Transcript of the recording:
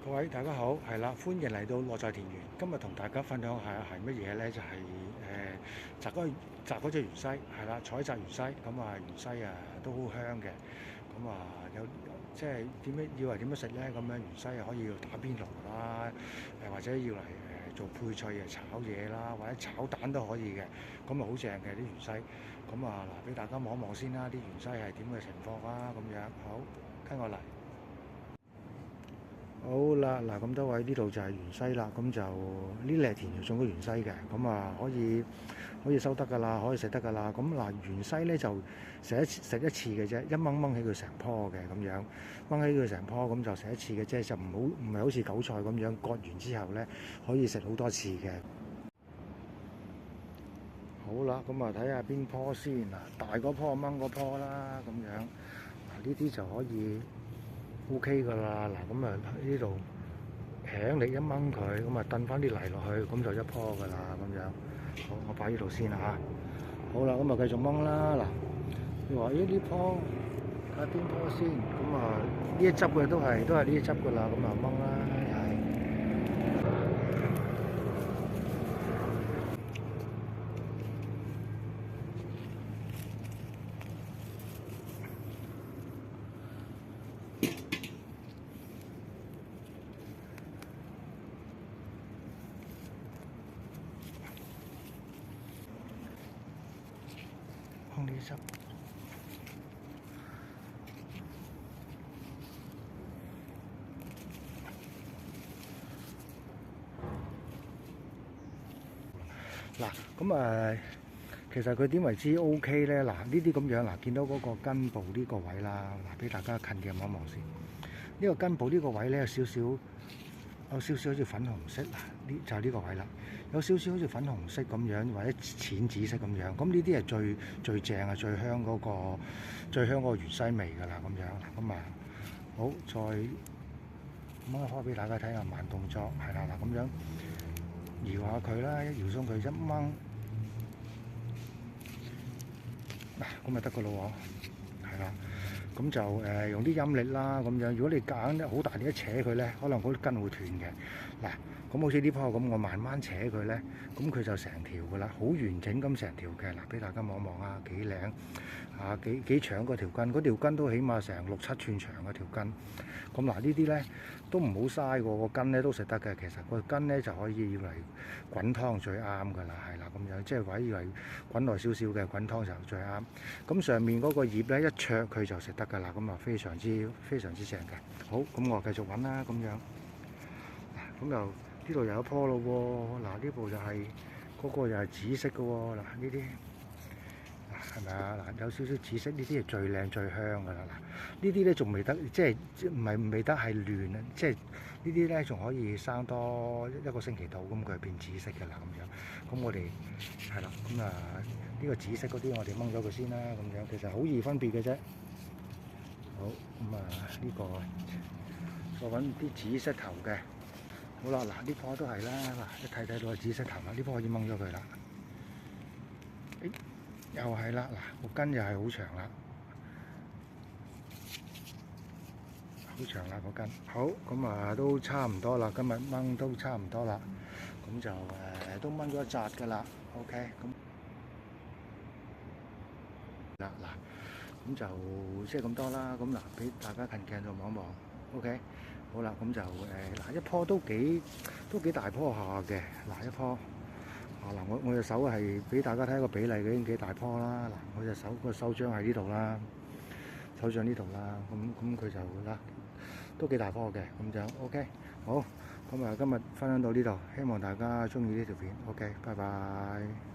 各位大家好，係啦，歡迎嚟到樂在田園。今日同大家分享下係乜嘢呢？就係摘嗰隻芫茜，係啦，採摘芫茜。咁啊，芫茜啊都好香嘅。咁啊，有即係點樣以為點樣食呢？咁樣芫茜啊可以打邊爐啦，或者要嚟做配菜啊炒嘢啦，或者炒蛋都可以嘅。咁啊好正嘅啲芫茜。咁啊嗱，俾大家望一望先啦，啲芫茜係點嘅情況啊？咁樣好，跟我嚟。好啦，嗱咁多位呢度就係芫茜啦，咁就呢嚟田就種咗芫茜嘅，咁啊可以收得噶啦，可以食得噶啦。咁嗱芫茜咧就食一次嘅啫，一掹起佢成棵嘅咁樣，掹起佢成棵咁就食一次嘅啫，就唔係好似韭菜咁樣割完之後咧可以食好多次嘅。好啦，咁啊睇下邊棵先嗱，大嗰棵掹嗰棵啦，咁樣嗱呢啲就可以。OK 噶啦，嗱咁啊呢度輕力一掹佢，咁啊燉翻啲泥落去，咁就一棵噶啦咁樣。好，我擺呢度先啦嚇。好啦，咁啊繼續掹啦。嗱，你話呢棵睇下邊棵先，咁啊呢一執嘅都係呢一執噶啦，咁啊掹啦，又係。掹呢執。嗱，咁其實佢點為之 OK 咧？嗱，呢啲咁樣嗱，見到嗰個根部呢個位啦，嗱，俾大家近嘅望一望先。呢個根部呢個位咧有少少好似粉紅色，嗱，呢就係呢個位啦。有少少好似粉紅色咁樣，或者淺紫色咁樣。咁呢啲係最正啊，最香嗰個芫茜味㗎啦，咁樣嗱，咁啊好，再掹開俾大家睇下慢動作，係啦，嗱咁樣。搖下佢啦，一搖鬆佢一掹，嗱咁咪得噶咯喎，係啦，咁就用啲陰力啦，咁樣。如果你夾硬好大力一扯佢咧，可能嗰啲根會斷嘅。嗱，咁好似呢棵咁，我慢慢扯佢咧，咁佢就成條噶啦，好完整咁成條嘅。嗱，俾大家望望啊，幾靚啊，幾長嗰條根，嗰條根都起碼成6、7寸長嗰條根。咁嗱呢啲咧都唔好嘥喎，個根咧都食得嘅。其實個根咧就可以要嚟滾湯最啱噶啦，係啦咁樣，即係話以為滾耐少少嘅滾湯就最啱。咁上面嗰個葉咧一灼佢就食得噶啦，咁啊非常之正嘅。好，咁我繼續揾啦，咁樣。咁又呢度有一棵咯喎，嗱呢部就係嗰個又係紫色嘅喎，嗱呢啲。係咪啊？嗱，有少少紫色，呢啲係最靚最香噶啦。嗱，呢啲咧仲未得，即係唔係未得係嫩啊？即係呢啲咧仲可以生多1個星期到，咁佢變紫色噶啦咁樣。咁我哋係啦，咁啊呢個紫色嗰啲我哋掹咗佢先啦，咁樣其實好易分別嘅啫。好，咁啊呢個再揾啲紫色頭嘅。好啦，嗱呢棵都係啦，嗱一睇到係紫色頭啦，呢棵可以掹咗佢啦。又係啦，嗱個根又係好長啦，好長啦個根。好，咁啊都差唔多啦，今日掹都差唔多啦，咁就都掹咗一紮噶啦。OK，咁嗱，咁就即係咁多啦。咁嗱，俾大家近鏡度望一望。OK，好啦，咁就嗱一棵都幾大棵下嘅，嗱一棵。嗱，我隻手係俾大家睇一個比例嘅，已經幾大棵啦。嗱，我隻手個手掌喺呢度啦，手掌呢度啦，咁佢就啦，都幾大棵嘅，咁就 OK。好，咁啊今日分享到呢度，希望大家中意呢條片。OK，拜拜。